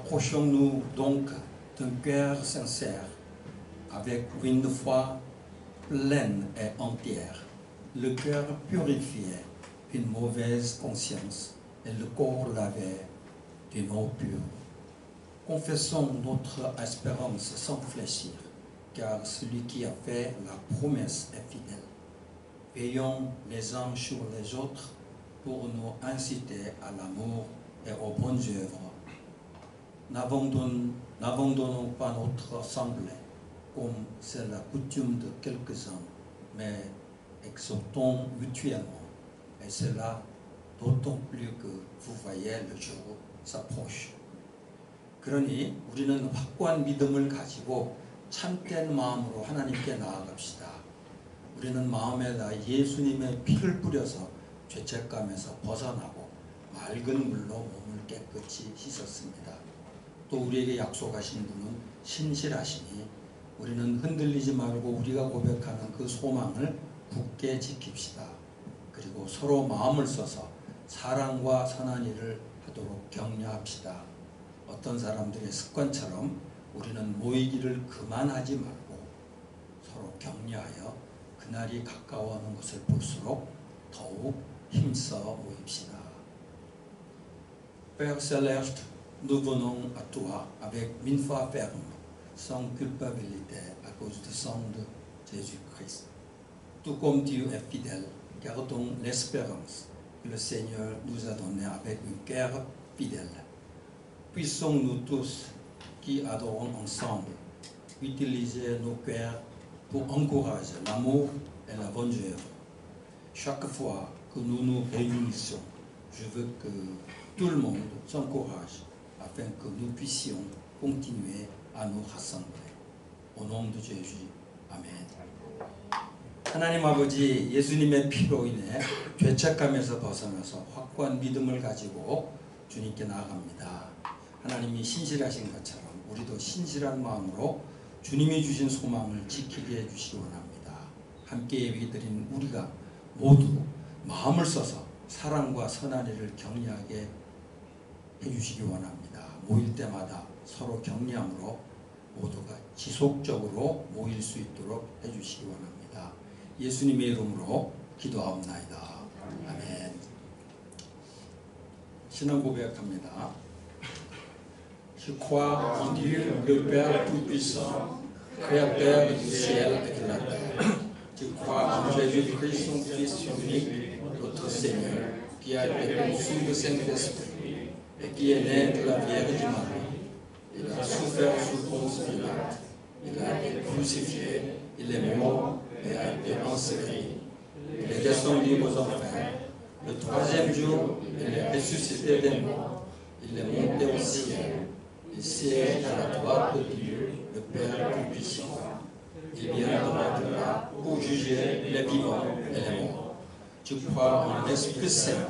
Approchons-nous donc d'un cœur sincère, avec une foi pleine et entière, le cœur purifié, une mauvaise conscience et le corps lavé d'une eau pure. Confessons notre espérance sans fléchir, car celui qui a fait la promesse est fidèle. Veillons les uns sur les autres pour nous inciter à l'amour et aux bonnes œuvres. N'abandonnons pas notre assemblée, comme c'est la coutume de quelques-uns, mais exhortons mutuellement, et cela d'autant plus que vous voyez le jour s'approche. 그러니 우리는 확고한 믿음을 가지고 참된 마음으로 하나님께 나아갑시다. 우리는 마음에다 예수님의 피를 뿌려서 죄책감에서 벗어나고 맑은 물로 몸을 깨끗이 씻었습니다. 또 우리에게 약속하신 분은 신실하시니 우리는 흔들리지 말고 우리가 고백하는 그 소망을 굳게 지킵시다. 그리고 서로 마음을 써서 사랑과 선한 일을 하도록 격려합시다. 어떤 사람들의 습관처럼 우리는 모이기를 그만하지 말고 서로 격려하여 그날이 가까워하는 것을 볼수록 더욱 힘써 모입시다. Père Céleste, nous venons à toi avec une foi ferme, sans culpabilité à cause du sang de Jésus-Christ. Tout comme Dieu est fidèle, gardons l'espérance que le Seigneur nous a donnée avec un cœur fidèle. Puissons-nous tous qui adorons ensemble utiliser nos cœurs pour encourager l'amour et la bonne œuvre. Chaque fois que nous nous réunissons, je veux que tout le monde s'encourage afin que nous puissions continuer à nous rassembler. Au nom de Jésus. 아멘. 하나님 아버지, 예수님의 피로 인해 죄책감에서 벗어나서 확고한 믿음을 가지고 주님께 나아갑니다. 하나님이 신실하신 것처럼 우리도 신실한 마음으로 주님이 주신 소망을 지키게 해주시기 원합니다. 함께 예배드린 우리가 모두 마음을 써서 사랑과 선한 일을 격려하게 해주시기 원합니다. 모일 때마다 서로 격려함으로 모두가 지속적으로 모일 수 있도록 해주시기 원합니다. 예수님의 이름으로 기도하옵나이다. 아멘. 신앙 고백합니다. Je crois en Dieu, le Père Tout-Puissant, Créateur du ciel et de la terre. Je crois en Jésus-Christ, son Fils unique, notre Seigneur, qui a été conçu du Saint-Esprit et qui est né de la Vierge Marie. Il a souffert sous Ponce Pilate. Il a été crucifié, il est mort et a été enseveli. Il est descendu aux enfers. Le troisième jour, il est ressuscité des morts. Il est monté au ciel. Il siège à la droite de Dieu, le Père Tout-Puissant. Il viendra de là pour juger les vivants et les morts. Je crois en l'Esprit Saint.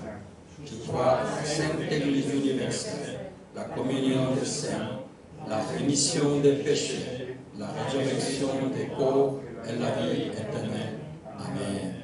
Je crois en la Sainte Église universelle, la communion des saints, la rémission des péchés, la résurrection des corps et la vie éternelle. Amen.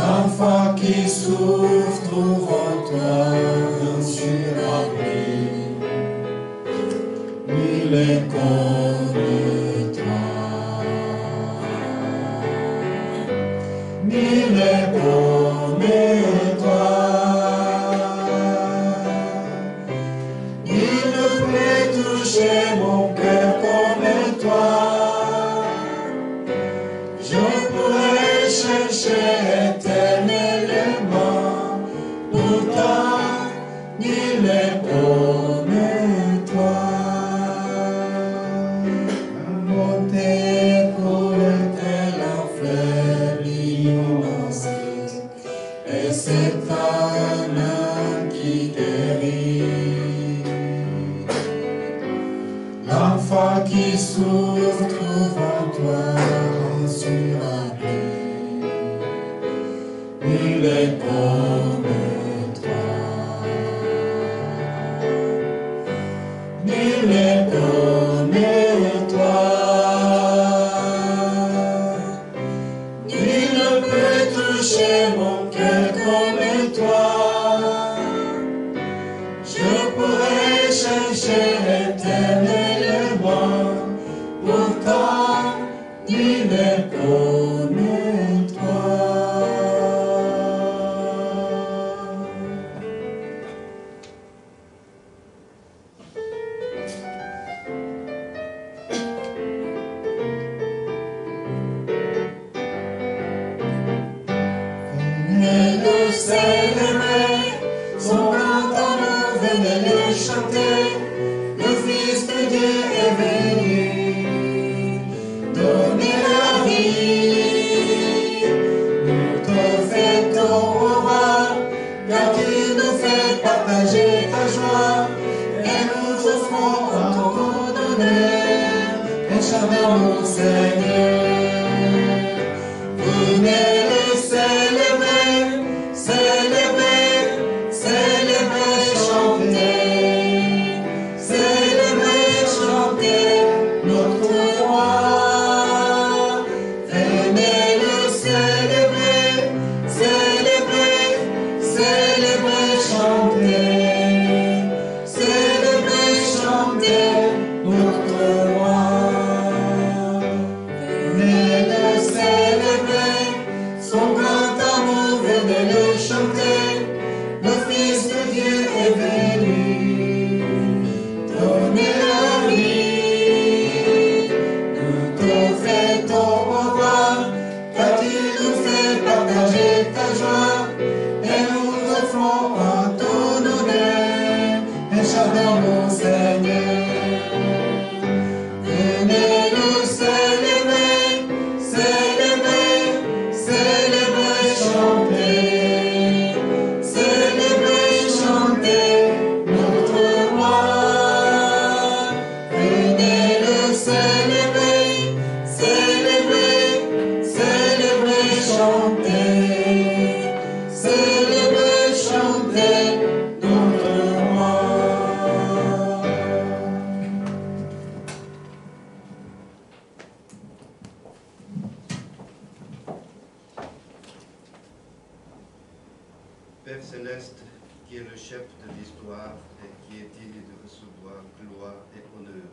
L'enfant qui souffre trouve en toi un sûr abri. Il est comme toi. Il est comme toi. Il ne peut toucher mon cœur comme toi. Je pourrais chercher éternellement, pourtant il est comme toi. Monter pour l'éternel enfer immense, et c'est ta main qui guérit. L'enfant qui souffre trouve en toi un sûr abri. Il est comme toi. Il est comme toi. Il ne peut toucher mon cœur comme toi. Je pourrais chercher éternellement, pourtant il est comme toi. Venez le célébrer, son grand amour, venez le chanter. Le Fils de Dieu est venu donner la vie. Nous te fêtons, au roi, car tu nous fais partager ta joie. Et nous offrons en ton honneur un charmant Seigneur. Venez le célébrer, célébrer, célébrer, chanter. Célébrer, chanter notre roi. Venez le célébrer, célébrer, célébrer, chanter. Célébrer, chanter notre roi. Venez le célébrer, son grand amour, venez le chanter. Le Fils de Dieu est venu donner la vie. Nous te fêtons, au roi, car tu nous fais partager ta joie. Et nous offrons en ton honneur un charmant Seigneur. Venez le célébrer, célébrer, célébrer, chanter. Célébrer, chanter notre roi. Venez le célébrer, célébrer, célébrer, chanter. Célébrer, chanter notre roi. Père Céleste, qui est le chef de l'histoire et qui est digne de recevoir gloire et honneur,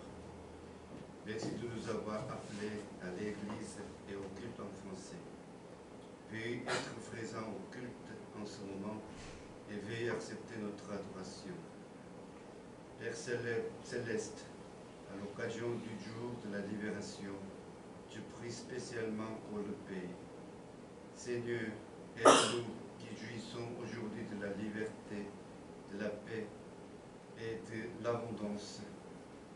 merci de nous avoir appelés à l'Église et au culte en français. Veuillez être présent au culte en ce moment et veuillez accepter notre adoration. Père Céleste, à l'occasion du jour de la libération, je prie spécialement pour le pays. Seigneur, aide-nous qui jouissons aujourd'hui de la liberté, de la paix et de l'abondance,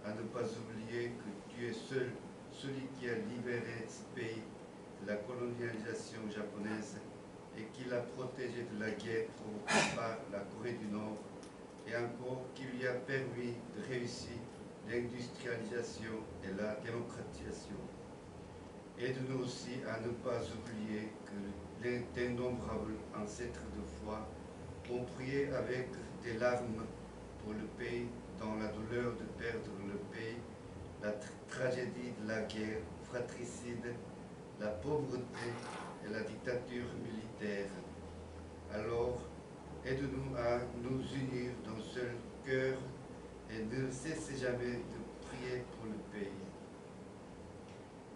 à ne pas oublier que tu es seul, celui qui a libéré ce pays de la colonialisation japonaise et qui l'a protégé de la guerre provoquée par la Corée du Nord, et encore qui lui a permis de réussir l'industrialisation et la démocratisation. Aide-nous aussi à ne pas oublier que d'innombrables ancêtres de foi ont prié avec des larmes pour le pays dans la douleur de perdre le pays, la tragédie de la guerre fratricide, la pauvreté et la dictature militaire. Aide-nous à nous unir d'un seul cœur et ne cessez jamais de prier pour le pays.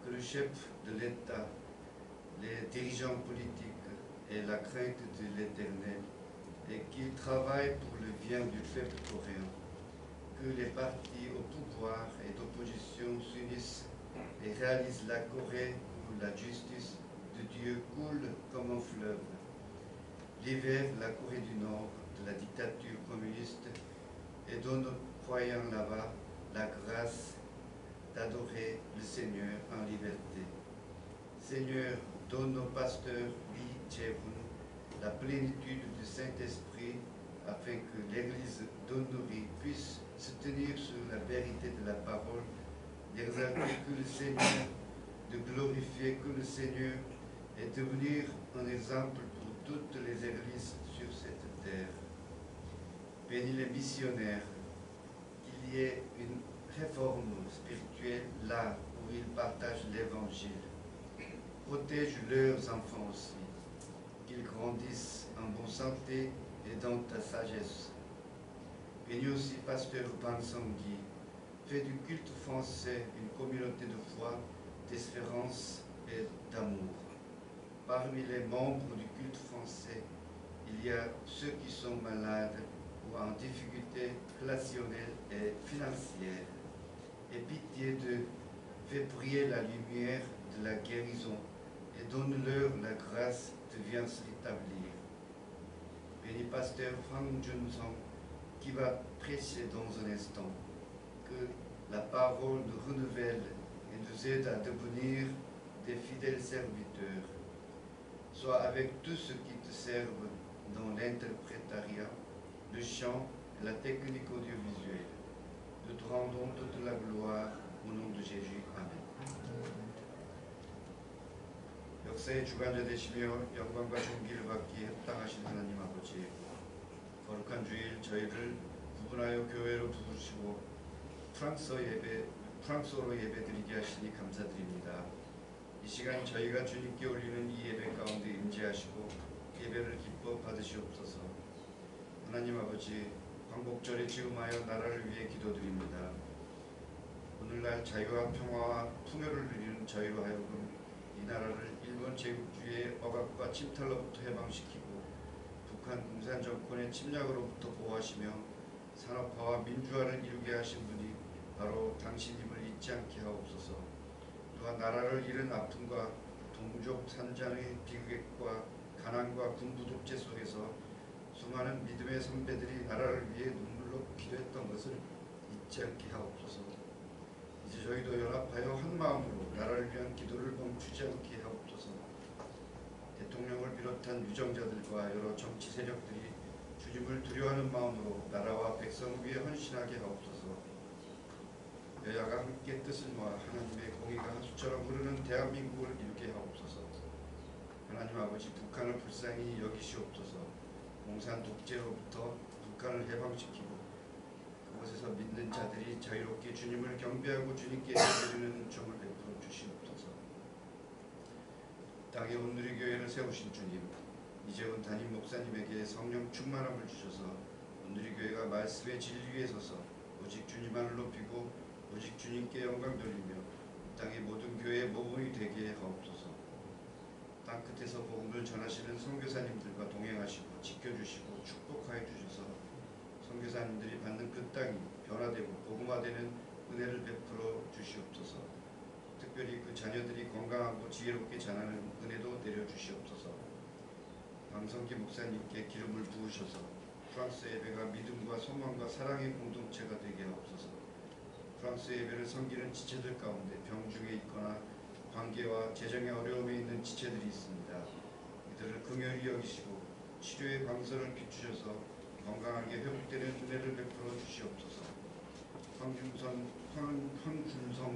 Que le chef de l'État, les dirigeants politiques aient la crainte de l'Éternel et qu'ils travaillent pour le bien du peuple coréen. Que les partis au pouvoir et d'opposition s'unissent et réalisent la Corée où la justice de Dieu coule comme un fleuve. Libère la Corée du Nord de la dictature communiste et donne aux croyants là-bas la grâce d'adorer le Seigneur en liberté. Seigneur, donne aux pasteurs Lee Jae-hoon la plénitude du Saint-Esprit afin que l'Église d'Ondori puisse se tenir sur la vérité de la parole, d'exalter que le Seigneur, de glorifier que le Seigneur et devenir un exemple pour toutes les églises sur cette terre. Bénis les missionnaires, qu'il y ait une réforme spirituelle là où ils partagent l'Évangile. Protège leurs enfants aussi, qu'ils grandissent en bonne santé et dans ta sagesse. Bénis aussi Pasteur Bansangui, fais du culte français une communauté de foi, d'espérance et d'amour. Parmi les membres du culte français, il y a ceux qui sont malades ou en difficulté relationnelle et financière. Aie pitié d'eux, fais briller la lumière de la guérison et donne-leur la grâce de bien se rétablir. Béni Pasteur Hwang Jun-song, qui va prêcher dans un instant, que la parole nous renouvelle et nous aide à devenir des fidèles serviteurs. Sois avec tous ceux qui te servent dans l'interprétariat, le chant et la technique audiovisuelle. Nous te rendons toute la gloire au nom de Jésus. 아멘. 역사의 주관자 되시며 영광과 존귀를 받기에 합당하신 하나님 아버지, 거룩한 주일 저희를 구분하여 교회로 부르시고 프랑스어로 예배드리게 하시니 감사드립니다. 이 시간 저희가 주님께 올리는 이 예배 가운데 임재하시고 예배를 기뻐 받으시옵소서. 하나님 아버지, 광복절에 즈음하여 나라를 위해 기도드립니다. 오늘날 자유와 평화와 풍요를 누리는 저희로 하여금 이 나라를 일본 제국주의의 억압과 침탈로부터 해방시키고 북한 공산 정권의 침략으로부터 보호하시며 산업화와 민주화를 이루게 하신 분이 바로 당신임을 잊지 않게 하옵소서. 또한 나라를 잃은 아픔과 동족 산잔의 비극과 가난과 군부 독재 속에서 수많은 믿음의 선배들이 나라를 위해 눈물로 기도했던 것을 잊지 않게 하옵소서. 이제 저희도 연합하여 한 마음으로 나라를 위한 기도를 멈추지 않게 하옵소서. 대통령을 비롯한 유정자들과 여러 정치 세력들이 주님을 두려워하는 마음으로 나라와 백성 위에 헌신하게 하옵소서. 여야가 함께 뜻을 모아 하나님의 공의가 하수처럼 흐르는 대한민국을 이루게 하옵소서. 하나님 아버지, 북한을 불쌍히 여기시옵소서. 공산 독재로부터 북한을 해방시키고 그곳에서 믿는 자들이 자유롭게 주님을 경배하고 주님께 예배드리는 은총을 베풀어 주시옵소서. 땅에 온누리 교회를 세우신 주님, 이재훈 담임 목사님에게 성령 충만함을 주셔서 온누리 교회가 말씀의 진리에 서서 오직 주님만을 높이고 오직 주님께 영광 돌리며 땅의 모든 교회의 모범이 되게 하옵소서. 땅 끝에서 복음을 전하시는 선교사님들과 동행하시고 지켜주시고 축복하여 주셔서 선교사님들이 받는 그 땅이 변화되고 복음화되는 은혜를 베풀어 주시옵소서. 특별히 그 자녀들이 건강하고 지혜롭게 자라는 은혜도 내려주시옵소서. 방성기 목사님께 기름을 부으셔서 프랑스 예배가 믿음과 소망과 사랑의 공동체가 되게 하옵소서. 프랑스 예배를 섬기는 지체들 가운데 병중에 있거나 관계와 재정의 어려움에 있는 지체들이 있습니다. 이들을 긍휼히 여기시고 치료의 방선을 비추셔서 건강하게 회복되는 은혜를 베풀어 주시옵소서. 황준성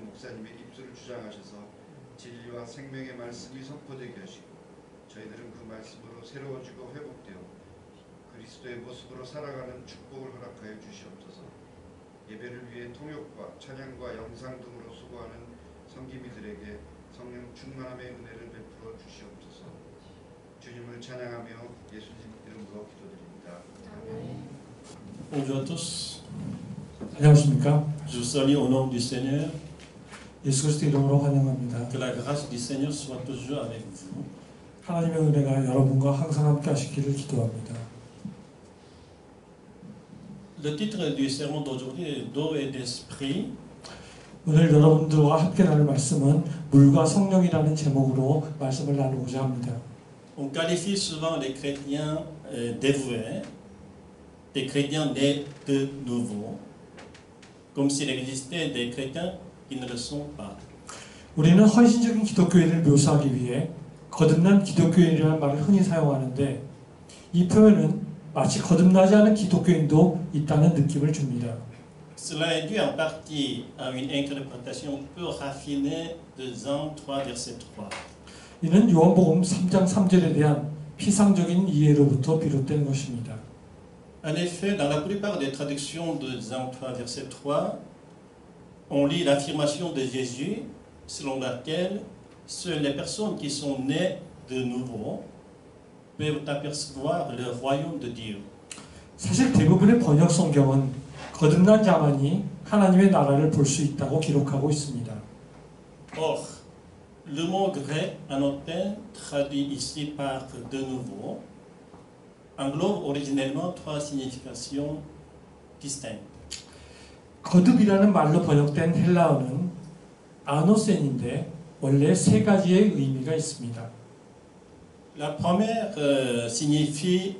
목사님의 입술을 주장하셔서 진리와 생명의 말씀이 선포되게 하시고 저희들은 그 말씀으로 새로워지고 회복되어 그리스도의 모습으로 살아가는 축복을 허락하여 주시옵소서. 예배를 위해 통역과 찬양과 영상 등으로 수고하는 성기미들에게 성령 충만함의 은혜를 베풀어 주시옵소서. 주님을 찬양하며 예수님 이름으로 기도드립니다. Bonjour à tous. 안녕하십니까? Je vous salue au nom du Seigneur. 예수 그리스도 이름으로 환영합니다. Que la grâce du Seigneur soit toujours avec vous. 하나님의 은혜가 여러분과 항상 함께 하시기를 기도합니다. Le titre du sermon d'aujourd'hui est d'eau et d'esprit. 오늘 여러분들과 함께 나눌 말씀은 물과 성령이라는 제목으로 말씀을 나누고자 합니다. On qualifie souvent les chrétiens dévoués, des chrétiens nés de nouveau, comme s'il existait des chrétiens qui ne le sont pas. 우리는 헌신적인 기독교인을 묘사하기 위해 거듭난 기독교인이라는 말을 흔히 사용하는데 이 표현은 마치 거듭나지 않은 기독교인도 있다는 느낌을 줍니다. Cela est dû en partie à une interprétation peu raffinée de Jean 3, verset 3. 이는 요한복음 3장 3절에 대한 피상적인 이해로부터 비롯된 것입니다. En effet, dans la plupart des traductions de Jean 3, verset 3, on lit l'affirmation de Jésus selon laquelle seules les personnes qui sont nées de nouveau peuvent apercevoir le royaume de Dieu. 사실 대부분의 번역 성경은 거듭난 자만이 하나님의 나라를 볼 수 있다고 기록하고 있습니다. Or, le mot grec anothen, traduit ici par de nouveau, englobe originellement trois significations distinctes. 거듭이라는 말로 번역된 헬라어는 아노센인데 원래 세 가지의 의미가 있습니다. La première signifie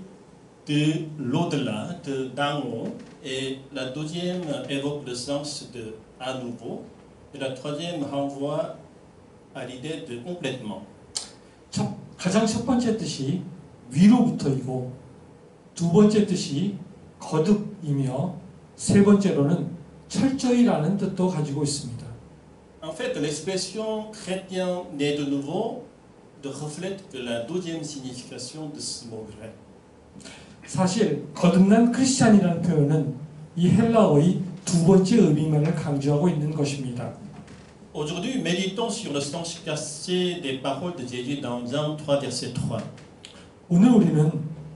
de l'au-delà, d'en haut, et la deuxième évoque le sens de à nouveau, et la troisième renvoie à l'idée de complètement. 가장 첫 번째 뜻이 위로부터이고 두 번째 뜻이 거듭이며 세 번째로는 철저히라는 뜻도 가지고 있습니다. En fait, l'expression chrétien né de nouveau reflète que la deuxième signification de ce mot grec. 사실 거듭난 크리스찬이라는 표현은 이 헬라어의 두 번째 의미만을 강조하고 있는 것입니다. Aujourd'hui, méditons sur le sens caché des paroles de Jésus dans Jean 3, verset 3. 오늘 우리는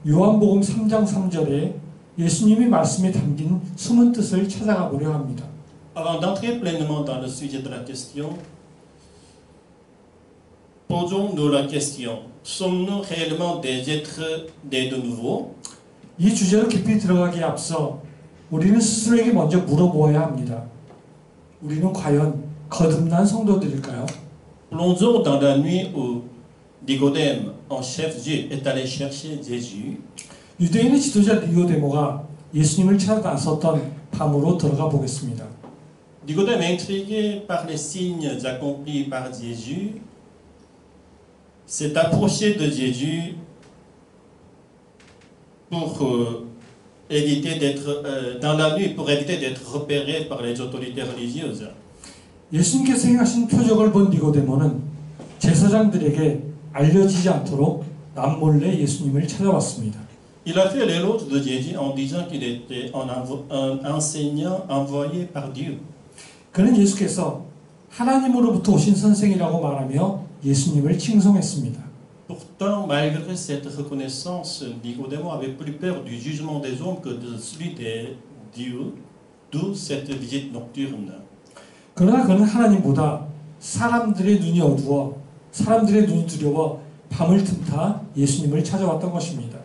요한복음 3장 3절에 예수님이 말씀에 담긴 숨은 뜻을 찾아가 보려 합니다. Avant d'entrer pleinement dans le sujet de la question, posons-nous la question, sommes-nous réellement des êtres nés de nouveau? 이 주제로 깊이 들어가기에 앞서 우리는 스스로에게 먼저 물어보아야 합니다. 우리는 과연 거듭난 성도들일까요? Plongeons dans la nuit où Nicodème, en chef juif, est allé chercher Jésus. 유대인의 지도자 니고데모가 예수님을 찾아 나섰던 밤으로 들어가 보겠습니다. Nicodème, intrigué par les signes accomplis par Jésus, s'est approché de Jésus pour éviter d'être dans la nuit, pour éviter d'être repéré par les autorités religieuses. 예수님께서 행하신 표적을 본 니고데모는 제사장들에게 알려지지 않도록 남몰래 예수님을 찾아왔습니다. Il a fait l'éloge de Jésus en disant qu'il était un enseignant envoyé par Dieu. 그는 예수께서 하나님으로부터 오신 선생이라고 말하며 예수님을 칭송했습니다. Pourtant, malgré cette reconnaissance, Nicodème avait plus peur du jugement des hommes que de celui des dieux, d'où cette visite nocturne. 그러나 그는 하나님보다 사람들의 눈이 어두워 사람들의 눈이 두려워 밤을 틈타 예수님을 찾아왔던 것입니다.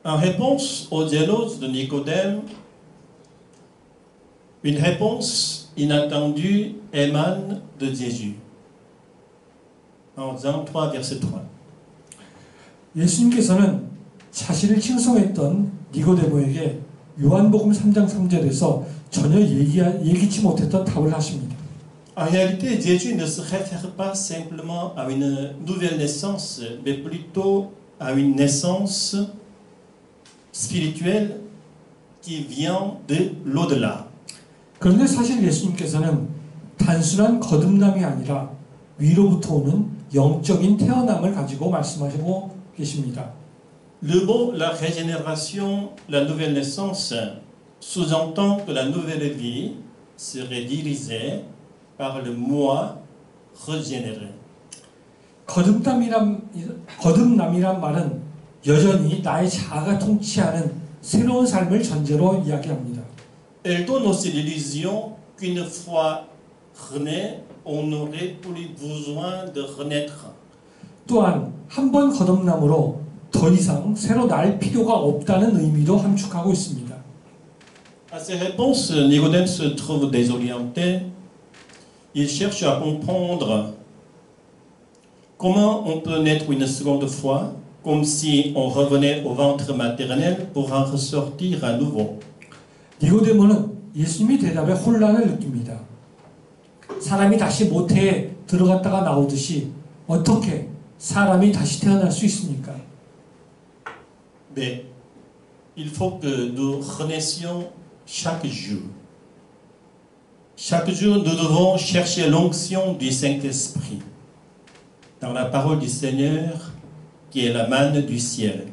En réponse aux éloges de Nicodème, une réponse inattendue émane de Jésus. En Jean 3, verset 3. 예수님께서는 자신을 칭송했던 니고데모에게 요한복음 3장 3절에서 전혀 예기치 못했던 답을 하십니다. En réalité, Jésus ne se réfère pas simplement à une nouvelle naissance, mais plutôt à une naissance spirituelle qui vient de l'au-delà. 그런데 사실 예수님께서는 단순한 거듭남이 아니라 위로부터 오는 영적인 태어남을 가지고 말씀하시고 계십니다. Le mot la régénération, la nouvelle naissance, sous-entend que la nouvelle vie serait dirigée par le moi régénéré. 거듭남이란 말은 여전히 나의 자아가 통치하는 새로운 삶을 전제로 이야기합니다. Elle donne aussi l'illusion qu'une fois rené, on n'aurait plus besoin de renaître. 또한 한 번 거듭남으로 더 이상 새로 날 필요가 없다는 의미도 함축하고 있습니다. À ces réponses, Nicodème se trouve désorienté. Il cherche à comprendre comment on peut naître une seconde fois, comme si on revenait au ventre maternel pour en ressortir à nouveau. 니고데모는 예수님이 대답에 혼란을 느낍니다. 사람이 다시 모태에 들어갔다가 나오듯이 어떻게 사람이 다시 태어날 수 있습니까? Mais il faut que nous renaissions chaque jour. Chaque jour, nous devons chercher l'onction du Saint-Esprit dans la parole du Seigneur qui est la manne du ciel.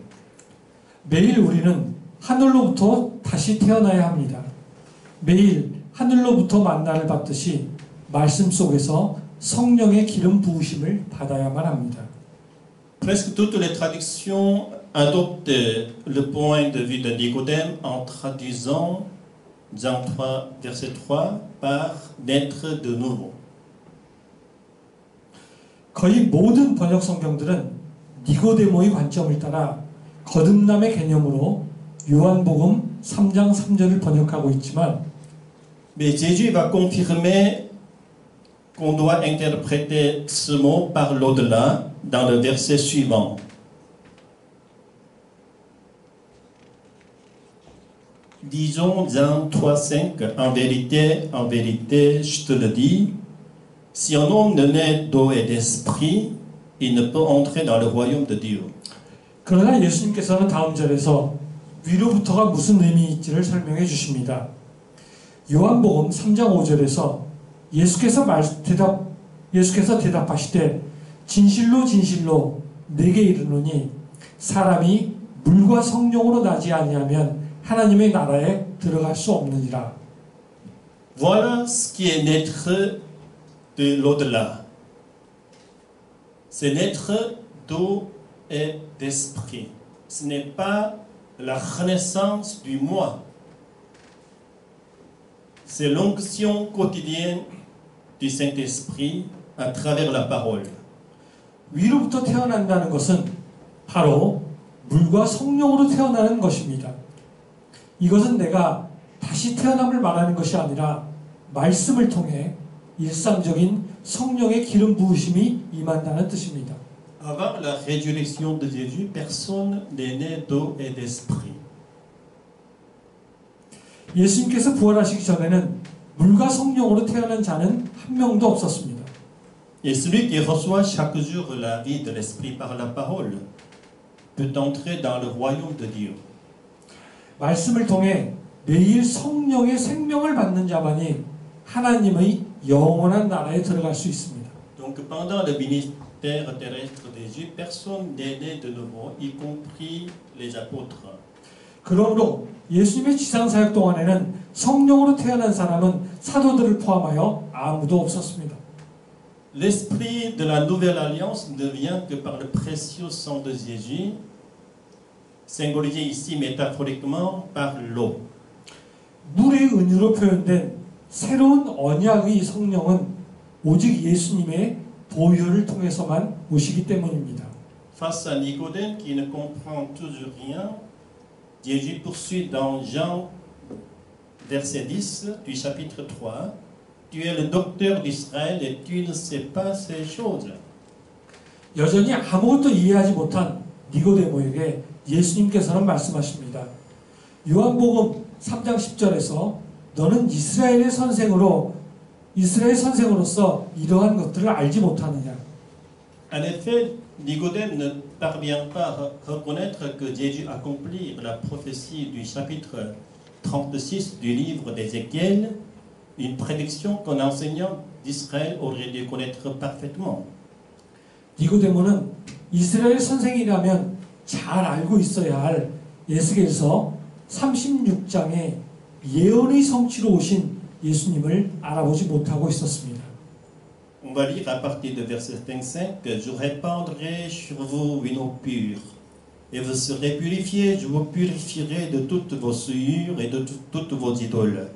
매일 우리는 하늘로부터 다시 태어나야 합니다. 매일 하늘로부터 만나를 받듯이 말씀 속에서 성령의 기름 부으심을 받아야만 합니다. Presque toutes les traductions adoptent le point de vue de Nicodème en traduisant Jean 3, verset 3 par naître de nouveau. 거의 모든 번역 성경들은 니고데모의 관점을 따라 거듭남의 개념으로 요한복음 3장 3절을 번역하고 있지만 Mais Jésus va confirmer qu'on doit interpréter ce mot par l'au-delà dans le verset suivant. Disons Jean 3,5, en vérité, je te le dis, si un homme ne naît d'eau et d'esprit, il ne peut entrer dans le royaume de Dieu. 그러나 예수님께서는 다음 절에서 위로부터가 무슨 의미일지를 설명해 주십니다. 요한복음 3장 5절에서 예수께서 대답하시되 진실로 진실로 내게 이르노니 사람이 물과 성령으로 나지 아니하면 하나님의 나라에 들어갈 수 없느니라. Voilà ce qui est naître de l'au-delà. C'est naître d'eau et d'esprit. Ce n'est pas la renaissance du moi. C'est l'onction quotidienne du Saint-Esprit à travers la parole. 위로부터 태어난다는 것은 바로 물과 성령으로 태어나는 것입니다. 이것은 내가 다시 태어남을 말하는 것이 아니라 말씀을 통해 일상적인 성령의 기름 부으심이 임한다는 뜻입니다. Avant la résurrection de Jésus, personne n'est né d'eau et d'esprit. 예수님께서 부활하시기 전에는 물과 성령으로 태어난 자는 한 명도 없었습니다. Et celui qui reçoit chaque jour la vie de l'esprit par la parole peut entrer dans le royaume de Dieu. 말씀을 통해 매일 성령의 생명을 받는 자만이 하나님의 영원한 나라에 들어갈 수 있습니다. Donc pendant le ministère terrestre de Jésus, personne n'est né de nouveau, y compris les apôtres. 그러므로 예수님의 지상 사역 동안에는 성령으로 태어난 사람은 사도들을 포함하여 아무도 없었습니다. L'esprit de la nouvelle alliance ne vient que par le précieux sang de Jésus, symbolisé ici métaphoriquement par l'eau. 물의 은유로 표현된 새로운 언약의 성령은 오직 예수님의 보혈을 통해서만 오시기 때문입니다. Face à Nicodème qui ne comprend toujours rien, Jésus poursuit dans Jean, verset 10 du chapitre 3, « Tu es le docteur d'Israël et tu ne sais pas ces choses. » 여전히 아무것도 이해하지 못한 니고데모에게 예수님께서는 말씀하십니다. 요한복음 3장 10절에서 너는 이스라엘 선생으로서 이러한 것들을 알지 못하느냐. En effet, Nicodème ne parvient pas à reconnaître que Jésus accomplit la prophétie du chapitre 36 du livre d'Ézéchiel, une prédiction qu'un enseignant d'Israël aurait dû connaître parfaitement. 니고데모는 이스라엘 선생이라면 잘 알고 있어야 할 에스겔서 36장의 예언의 성취로 오신 예수님을 알아보지 못하고 있었습니다. On va lire à partir de verset 25 que je répandrai sur vous une eau pure, et vous serez purifiés, je vous purifierai de toutes vos souillures et de toutes vos idoles.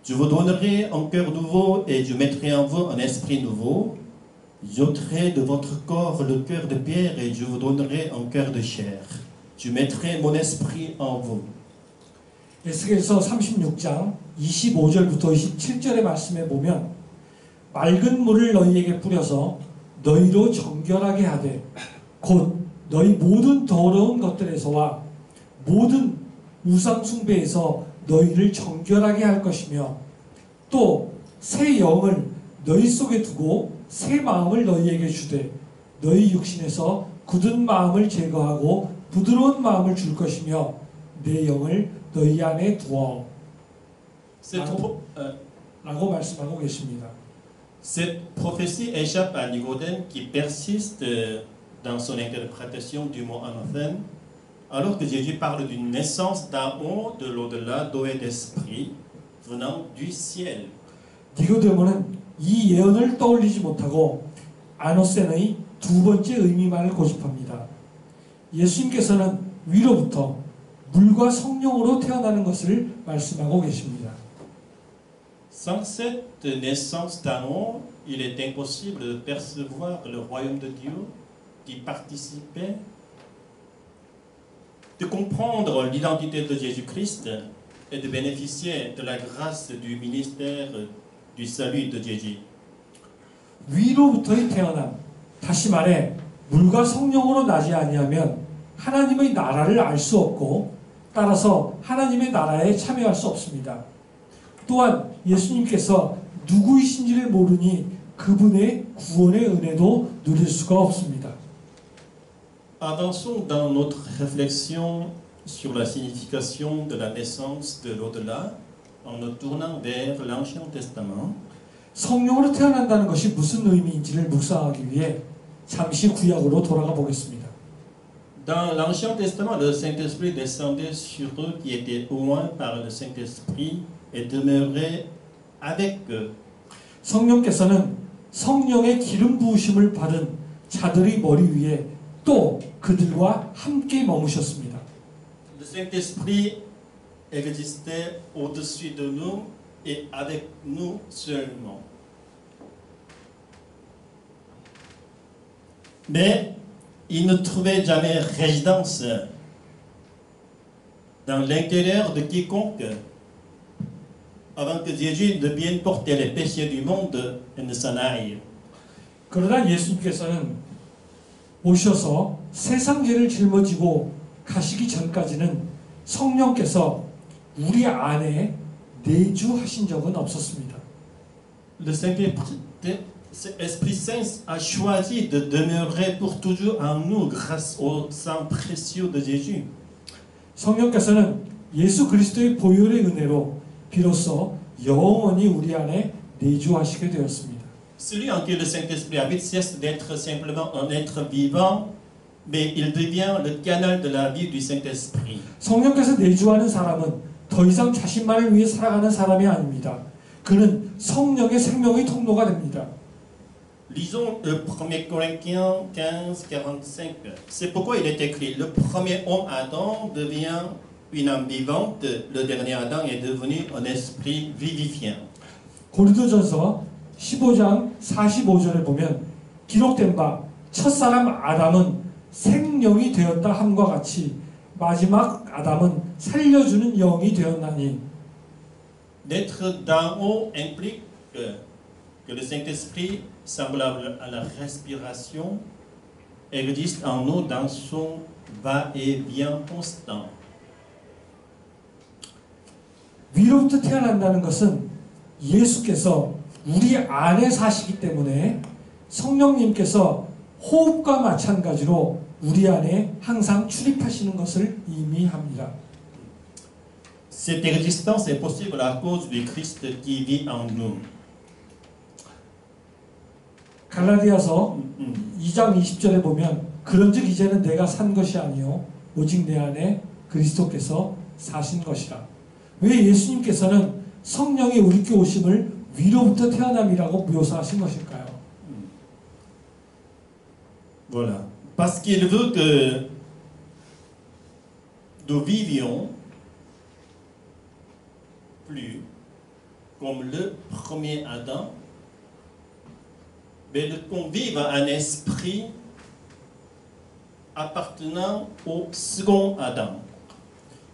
Je vous donnerai un cœur nouveau et je mettrai en vous un esprit nouveau. J'ôterai de votre corps le cœur de pierre et je vous donnerai un cœur de chair. Je mettrai mon esprit en vous. 에스겔서 36장 25절부터 27절의 말씀에 보면 맑은 물을 너희에게 뿌려서 너희로 정결하게 하되 곧 너희 모든 더러운 것들에서와 모든 우상 숭배에서 너희를 정결하게 할 것이며 또 새 영을 너희 속에 두고 새 마음을 너희에게 주되 너희 육신에서 굳은 마음을 제거하고 부드러운 마음을 줄 것이며 내 영을 너희 안에 두어 라고 말씀하고 계십니다. Cette prophétie échappe à Nicodème qui persiste dans son interprétation du mot anathème, alors que Jésus parle d'une naissance d'en haut, de l'au-delà, d'eau et d'esprit, venant du ciel. 니고데모는 이 예언을 떠올리지 못하고 아노센의 두 번째 의미만을 고집합니다. 예수님께서는 위로부터 물과 성령으로 태어나는 것을 말씀하고 계십니다. Sans cette naissance d'en haut, il est impossible de percevoir le royaume de Dieu, d'y participer, de comprendre l'identité de Jésus-Christ et de bénéficier de la grâce du ministère du salut de Jésus. 위로부터의 태어남, 다시 말해 물과 성령으로 나지 아니하면 하나님의 나라를 알 수 없고 따라서 하나님의 나라에 참여할 수 없습니다. 또한 예수님께서 누구이신지를 모르니 그분의 구원의 은혜도 누릴 수가 없습니다. Avançons dans notre réflexion sur la signification de la naissance de l'au-delà en nous tournant vers l'Ancien Testament. 성령으로 태어난다는 것이 무슨 의미인지를 묵상하기 위해 잠시 구약으로 돌아가 보겠습니다. Dans l'Ancien Testament, le Saint-Esprit descendait sur eux qui étaient oints par le Saint-Esprit et demeurait avec eux. 성령께서는 성령의 기름 부으심을 받은 자들의 머리 위에 또 그들과 함께 머무셨습니다. Le Saint-Esprit existait au-dessus de nous et avec nous seulement. Mais il ne trouvait jamais résidence dans l'intérieur de quiconque avant que Jésus ne vienne porter les péchés du monde et ne s'en aille. 그러나 예수님께서는 오셔서 세상 죄를 짊어지고 가시기 전까지는 성령께서 우리 안에 내주하신 적은 없었습니다. Le Saint-Esprit Saint a choisi de demeurer pour toujours en nous grâce au sang précieux de Jésus. 성령께서는 예수 그리스도의 보혈의 은혜로 비로소 영원히 우리 안에 내주하시게 되었습니다. Celui en qui le Saint-Esprit habite cesse d'être simplement un être vivant, mais il devient le canal de la vie du Saint-Esprit. 성령께서 내주하는 사람은 더 이상 자신만을 위해 살아가는 사람이 아닙니다. 그는 성령의 생명의 통로가 됩니다. Lisons le 1 Corinthiens 15, 45. C'est pourquoi il est écrit, le premier homme Adam devient une âme vivante, le dernier Adam est devenu un esprit vivifiant. 고린도전서 15장 45절에 보면 기록된 바 첫사람 아담은 생령이 되었다 함과 같이 마지막 아담은 살려주는 영이 되었나니. D'être d'en haut implique que le Saint-Esprit, semblable à la respiration, existe en nous dans son va-et-vient constant. 위로부터 태어난다는 것은 예수께서 우리 안에 사시기 때문에 성령님께서 호흡과 마찬가지로 우리 안에 항상 출입하시는 것을 의미합니다. Cette existence est possible à cause du Christ qui vit en nous. 갈라디아서 2장 20절에 보면 그런즉 이제는 내가 산 것이 아니요 오직 내 안에 그리스도께서 사신 것이라. 왜 예수님께서는 성령이 우리께 오심을 위로부터 태어남이라고 묘사하신 것일까요? Voilà. Parce qu'il veut que nous vivions plus comme le premier Adam, mais qu'on vive un esprit appartenant au second Adam.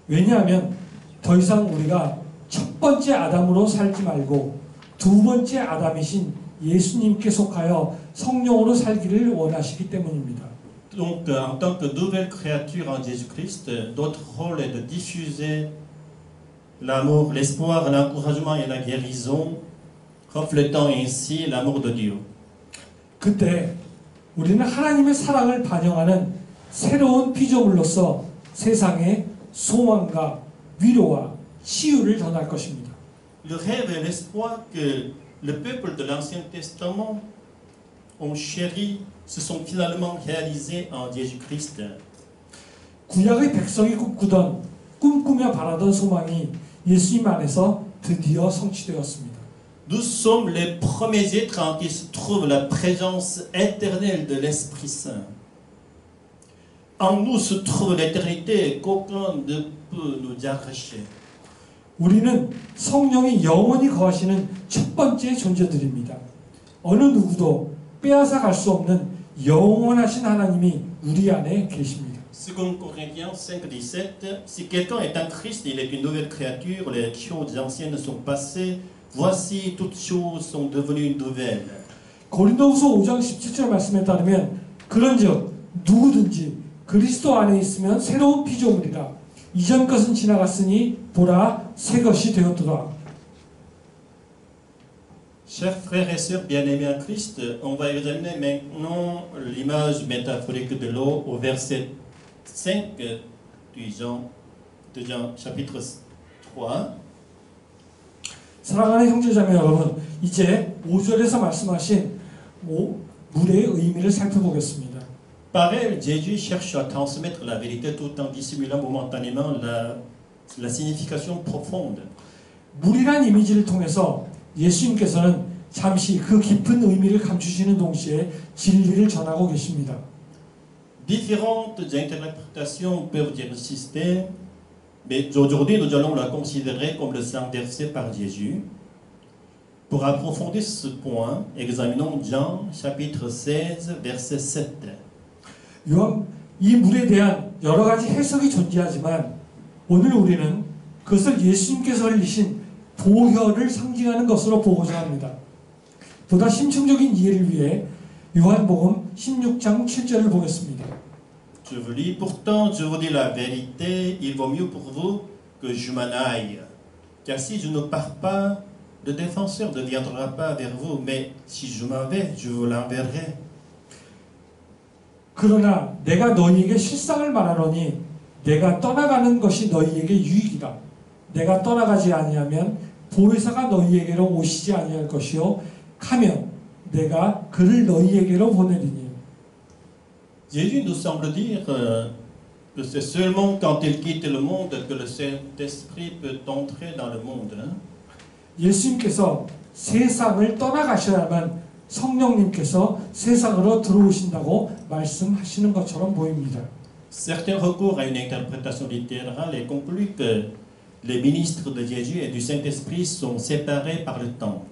왜냐하면 더 이상 우리가 첫 번째 아담으로 살지 말고 두 번째 아담이신 예수님께 속하여 성령으로 살기를 원하시기 때문입니다. Donc, en tant que nouvelle créature en Jésus-Christ, notre rôle est de diffuser l'amour, l'espoir, l'encouragement et la guérison, reflétant ainsi l'amour de Dieu. 그때 우리는 하나님의 사랑을 반영하는 새로운 피조물로서 세상에 소망과 위로와 치유를 전할 것입니다. Le rêve et l'espoir que le peuple de l'Ancien Testament ont chéri se sont finalement réalisés en Jésus-Christ. 구약의 백성이 꿈꾸며 바라던 소망이 예수님 안에서 드디어 성취되었습니다. Nous sommes les premiers êtres en qui se trouve la présence éternelle de l'Esprit Saint. En nous se trouve l'éternité qu'aucun ne peut nous arracher. 우리는 성령이 영원히 거하시는 첫 번째 존재들입니다. 어느 누구도 빼앗아 갈 수 없는 영원하신 하나님이 우리 안에 계십니다. 2 Corinthiens 5:17, si quelqu'un est en Christ, il est une nouvelle créature, les choses anciennes sont passées, voici toutes choses sont devenues nouvelles. 고린도후서 5장 17절 말씀에 따르면 그런즉 누구든지 그리스도 안에 있으면 새로운 피조물이라 이전 것은 지나갔으니 보라 새 것이 되었도다. Chers frères et sœurs bien-aimés en Christ, on va examiner maintenant l'image métaphorique de l'eau au verset 5 de Jean chapitre 3. 사랑하는 형제자매 여러분, 이제 5절에서 말씀하신 물의 의미를 살펴보겠습니다. Par elle, Jésus cherche à transmettre la vérité tout en dissimulant momentanément la signification profonde. 물이란 이미지를 통해서 예수님께서는 잠시 그 깊은 의미를 감추시는 동시에 진리를 전하고 계십니다. Différentes interprétations peuvent exister, mais aujourd'hui nous allons la considérer comme le sang versé par Jésus. Pour approfondir ce point, examinons Jean chapitre 16, verset 7. 이 물에 대한 여러 가지 해석이 존재하지만 오늘 우리는 그것을 예수님께서 흘리신 보혈을 상징하는 것으로 보고자 합니다. 보다 심층적인 이해를 위해 요한복음 16장 7절을 보겠습니다. Je vous lis, pourtant je vous dis la vérité, il vaut mieux pour vous que je m'en aille. Car si je ne pars pas, le défenseur ne viendra pas vers vous, mais si je m'en vais, je vous l'enverrai. 그러나 내가 너희에게 실상을 말하노니 내가 떠나가는 것이 너희에게 유익이다. 내가 떠나가지 아니하면 보혜사가 너희에게로 오시지 아니할 것이요 가면 내가 그를 너희에게로 보내리니. Jésus nous semble dire que c'est seulement quand il quitte le monde que le Saint-Esprit peut entrer dans le monde. 예수님께서 세상을 떠나가셔야만 성령님께서 세상으로 들어오신다고 말씀하시는 것처럼 보입니다. Certains recourent à une interprétation littérale et concluent que les ministres de Jésus et du Saint-Esprit sont séparés par le temps.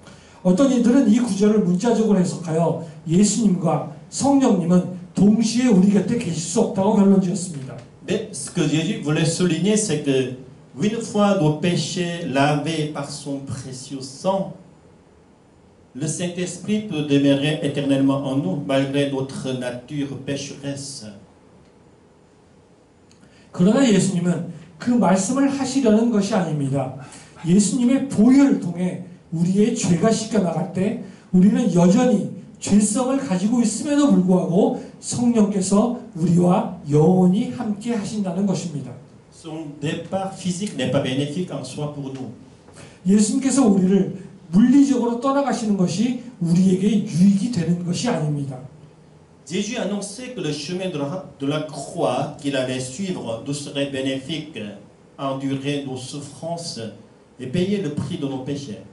어떤 이들은 이 구절을 문자적으로 해석하여 예수님과 성령님은 동시에 우리 곁에 계실 수 없다고 결론지었습니다. Mais ce que Jésus voulait souligner, c'est que une fois nos péchés lavés par son précieux sang, le Saint-Esprit peut demeurer éternellement en nous, malgré notre nature pécheresse. 그러나 예수님은 그 말씀을 하시려는 것이 아닙니다. 예수님의 보혈을 통해 우리의 죄가 씻겨나갈 때 우리는 여전히 죄성을 가지고 있음에도 불구하고 성령께서 우리와 영원히 함께 하신다는 것입니다. Son départ physique n'est pas bénéfique en soi pour nous. 예수님께서 우리를 물리적으로 떠나가시는 것이 우리에게 유익이 되는 것이 아닙니다. Jésus annonçait que le chemin de la croix qu'il allait suivre nous serait bénéfique, endurer nos souffrances et payer le prix de nos péchés.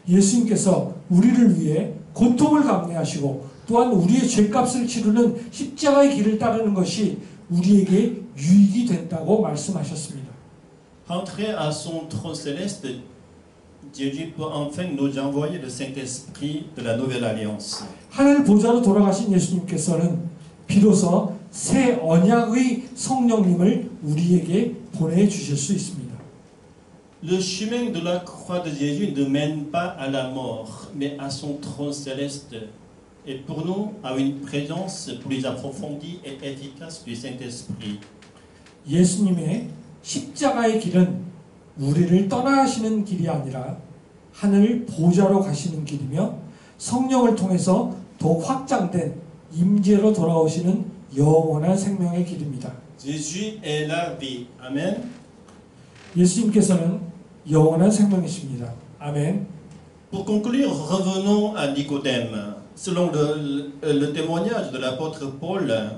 예수님께서 우리를 위해 고통을 감내하시고 또한 우리의 죄값을 치르는 십자가의 길을 따르는 것이 우리에게 유익이 된다고 말씀하셨습니다. Entrer à son trône céleste, Jésus peut enfin nous envoyer le Saint-Esprit de la Nouvelle Alliance. 하늘 보좌로 돌아가신 예수님께서는 비로소 새 언약의 성령님을 우리에게 보내주실 수 있습니다. Le chemin de la croix de Jésus ne mène pas à la mort, mais à son trône céleste, et pour nous à une présence plus approfondie et efficace du Saint-Esprit. 예수님의 십자가의 길은 우리를 떠나시는 길이 아니라 하늘 보좌로 가시는 길이며 성령을 통해서 더욱 확장된 임재로 돌아오시는 영원한 생명의 길입니다. Jésus est la vie. Amen. 예수님께서는 영원한 생명이십니다. 아멘. Pour conclure, revenons à Nicodème. Selon le témoignage de l'apôtre Paul,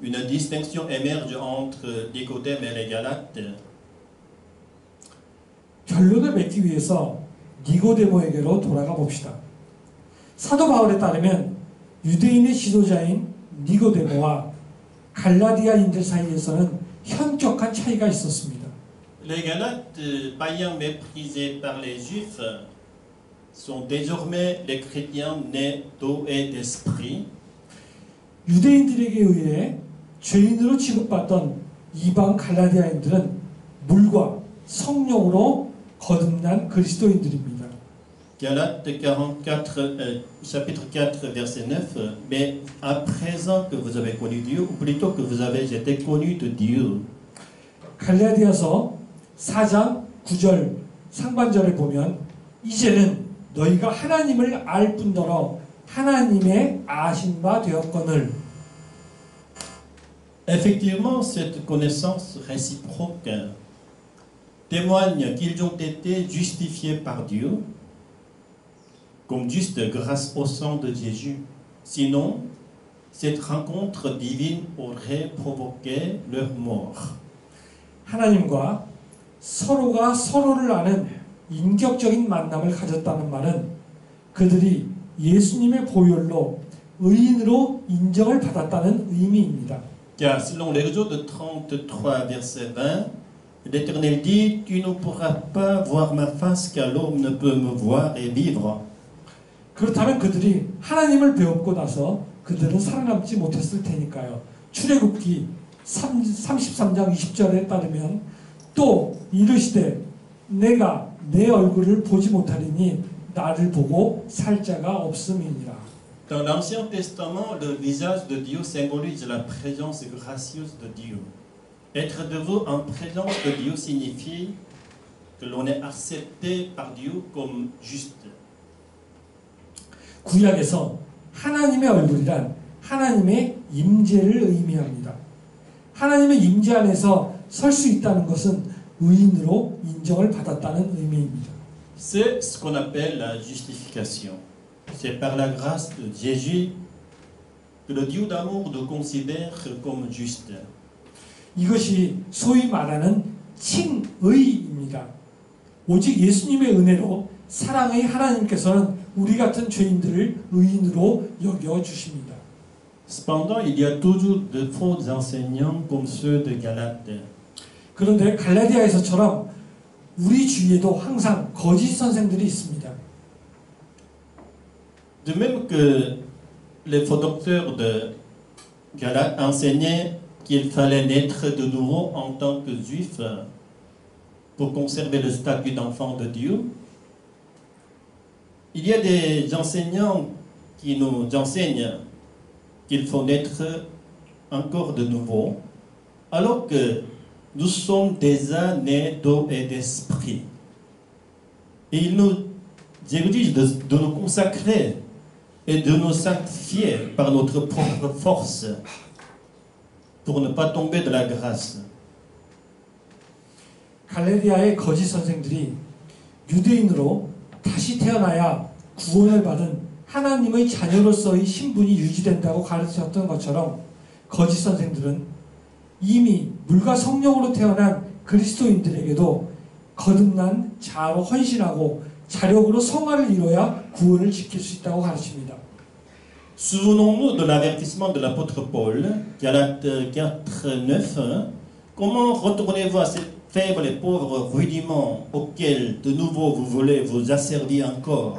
une distinction émerge entre Nicodème et les Galates. 결론을 맺기 위해서 니고데모에게로 돌아가 봅시다. 사도 바울에 따르면 유대인의 지도자인 니고데모와 갈라디아인들 사이에서는 현격한 차이가 있었습니다. Les Galates, païens méprisés par les Juifs, sont désormais les chrétiens nés d'eau et d'esprit. 유대인들에게 의해 죄인으로 취급받던 이방 갈라디아인들은 물과 성령으로 거듭난 그리스도인들입니다. Galates 44, chapitre 4, verset 9. Mais à présent que vous avez connu Dieu, ou plutôt que vous avez été connus de Dieu. 갈라디아서 4장 9절 상반절에 보면 이제는 너희가 하나님을 알 뿐더러 하나님의 아신 바 되었거늘. Effectivement, cette connaissance réciproque témoigne qu'ils ont été justifiés par Dieu comme justes grâce au sang de Jésus. Sinon, cette rencontre divine aurait provoqué leur mort. 하나님과 서로가 서로를 아는 인격적인 만남을 가졌다는 말은 그들이 예수님의 보혈로 의인으로 인정을 받았다는 의미입니다. Car selon l'Exode 33, verset 20, l'Éternel dit, tu ne pourras pas voir ma face car l'homme ne peut me voir et vivre. 그렇다면 그들이 하나님을 배웠고 나서 그들은 살아남지 못했을 테니까요. 출애굽기 33장 20절에 따르면 또 이르시되 내가 내 얼굴을 보지 못하리니 나를 보고 살 자가 없음이니라. Dans l'Ancien Testament, le visage de Dieu symbolise la présence gracieuse de Dieu. Être debout en présence de Dieu signifie que l'on est accepté par Dieu comme juste. 구약에서 하나님의 얼굴이란 하나님의 임재를 의미합니다. 하나님의 임재 안에서 설 수 있다는 것은 의인으로 인정을 받았다는 의미입니다. C'est ce qu'on appelle la justification. C'est par la grâce de Jésus que le Dieu d'amour nous considère comme juste. 이것이 소위 말하는 칭의입니다. 오직 예수님의 은혜로 사랑의 하나님께서는 우리 같은 죄인들을 의인으로 여겨주십니다. Cependant, il y a toujours de faux enseignants comme ceux de Galates. 그런데 갈라디아에서처럼 우리 주위에도 항상 거짓 선생들이 있습니다. De même que les faux docteurs de Galates enseignaient qu'il fallait naître de nouveau en tant que juif pour conserver le statut d'enfant de Dieu, il y a des enseignants qui nous enseignent qu'il faut naître encore de nouveau, alors que nous sommes déjà nés d'eau et d'esprit. Et ils nous exigent de nous consacrer et de nous sanctifier par notre propre force pour ne pas tomber de la grâce. 갈라디아의 거짓 선생들이 유대인으로 다시 태어나야 구원을 받은 하나님의 자녀로서의 신분이 유지된다고 가르쳤던 것처럼 거짓 선생들은 이미 물과 성령으로 태어난 그리스도인들에게도 거듭난 자아로 헌신하고 자력으로 성화를 이뤄야 구원을 지킬 수 있다고 가르칩니다. Souvenons-nous de l'avertissement de l'apôtre Paul, Galates 4, 9. Comment retournez-vous à ces faibles et pauvres rudiments auxquels de nouveau vous voulez vous asservir encore?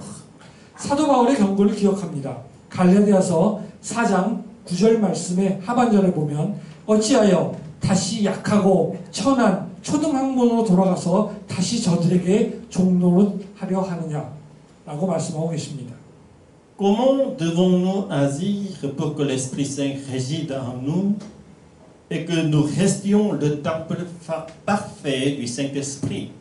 사도 바울의 경고를 기억합니다. 갈라디아서 4장 9절 말씀의 하반절에 보면 어찌하여 다시 약하고 천한 초등학문으로 돌아가서 다시 저들에게 종노릇하려 하느냐라고 말씀하고 계십니다. Comment devons-nous agir pour que l'Esprit Saint réside en nous et que nous restions le temple parfait du Saint-Esprit?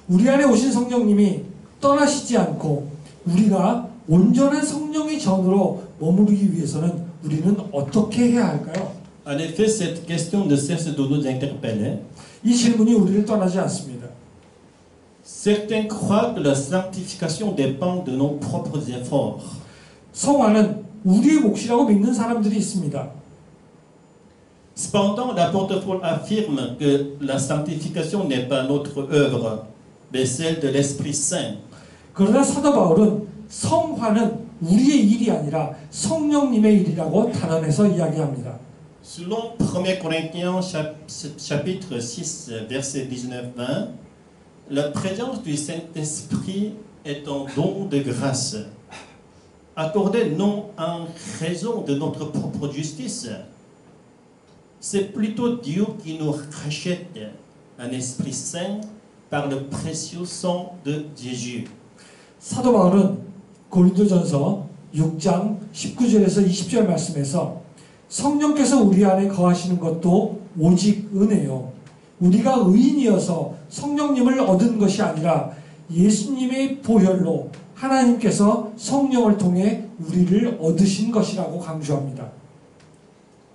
우리 안에 오신 성령님이 떠나시지 않고 우리가 온전한 성령의 전으로 머무르기 위해서는 우리는 어떻게 해야 할까요? En effet, cette question ne cesse de nous interpeller. 이 질문이 우리를 떠나지 않습니다. Certains croient que la sanctification dépend de nos propres efforts. 성화는 우리의 몫이라고 믿는 사람들이 있습니다. Cependant, l'apôtre Paul affirme que la sanctification n'est pas notre œuvre, mais celle de l'Esprit Saint. 그러나 사도 바울은 성화는 우리의 일이 아니라 성령님의 일이라고 단언해서 이야기합니다. Selon 1 Corinthiens chapitre 6, verset 19-20, la présence du Saint-Esprit est un don de grâce, accordé non en raison de notre propre justice. C'est plutôt Dieu qui nous rachète un Esprit Saint par le précieux sang de Jésus. 사도 바울은 고린도전서 6장 19절에서 20절 말씀에서 성령께서 우리 안에 거하시는 것도 오직 은혜요. 우리가 의인이어서 성령님을 얻은 것이 아니라 예수님의 보혈로 하나님께서 성령을 통해 우리를 얻으신 것이라고 강조합니다.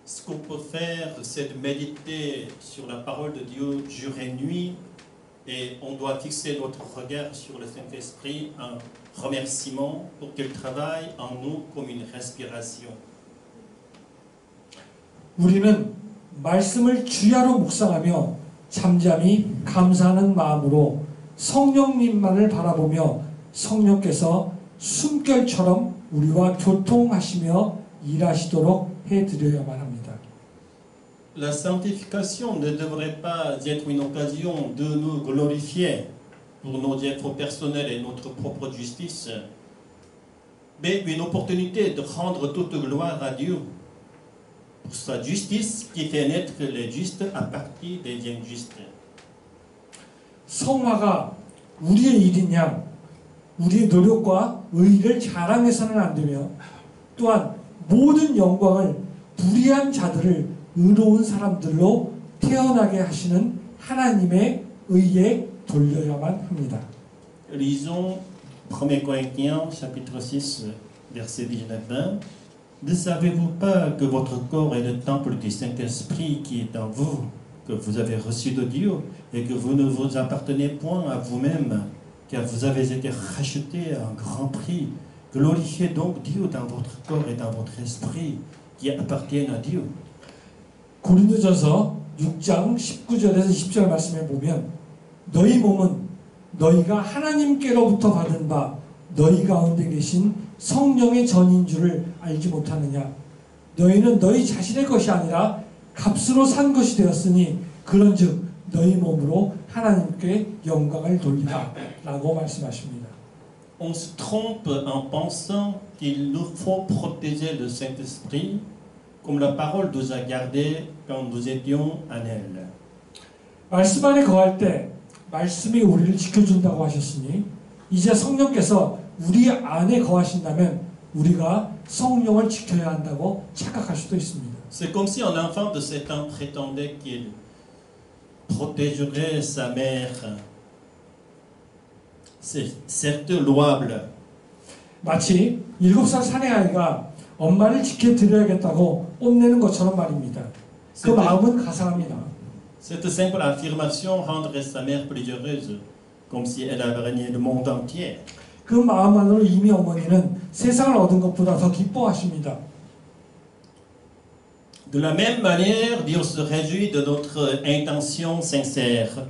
Ce qu'on peut faire, c'est de méditer sur la parole de Dieu jour et nuit, et on doit fixer notre regard sur le Saint-Esprit en remerciement pour qu'il travaille en nous comme une respiration. 우리는 말씀을 주야로 묵상하며 잠잠히 감사하는 마음으로 성령님만을 바라보며 성령께서 숨결처럼 우리와 교통하시며 일하시도록 해드려야만 합니다. La sanctification ne devrait pas être une occasion de nous glorifier pour nos efforts personnels et notre propre justice, mais une opportunité de rendre toute gloire à Dieu pour sa justice qui fait naître les justes à partir des injustes. 성화가 우리의 일인 양 우리의 노력과 의의를 자랑해서는 안 되며 또한 모든 영광을 불의한 자들을 의로운 사람들로 태어나게 하시는 하나님의 의에 돌려야만 합니다. Lisons 1 Corinthiens chapitre 6 verset 19-20. Ne savez-vous pas que votre corps est le temple du Saint-Esprit qui est en vous, que vous avez reçu de Dieu, et que vous ne vous appartenez point à vous-même, car vous avez été rachetés à un grand prix. Glorifiez donc Dieu dans votre corps et dans votre esprit, qui appartiennent à Dieu. 고린도전서 6장 19절에서 20절 말씀에 보면 너희 몸은 너희가 하나님께로부터 받은 바 너희 가운데 계신 성령의 전인 줄을 알지 못하느냐. 너희는 너희 자신의 것이 아니라 값으로 산 것이 되었으니 그런즉 너희 몸으로 하나님께 영광을 돌리라 라고 말씀하십니다. On se trompe en pensant qu'il nous faut protéger le Saint-Esprit comme la parole nous a gardés quand nous étions en elle. 말씀 안에 거할 때 말씀이 우리를 지켜준다고 하셨으니 이제 성령께서 우리 안에 거하신다면 우리가 성령을 지켜야 한다고 착각할 수도 있습니다. C'est comme si un enfant de 7 ans prétendait qu'il protégerait sa mère. C'est certes louable. 마치 7살 사내아이가 엄마를 지켜드려야겠다고 뽐내는 것처럼 말입니다. 그 마음은 가상합니다. Cette simple affirmation rendrait sa mère plus heureuse, comme si elle avait régné le monde entier. 그 마음만으로 이미 어머니는 세상을 얻은 것보다 더 기뻐하십니다. De la même manière, Dieu se réjouit de notre intention sincère.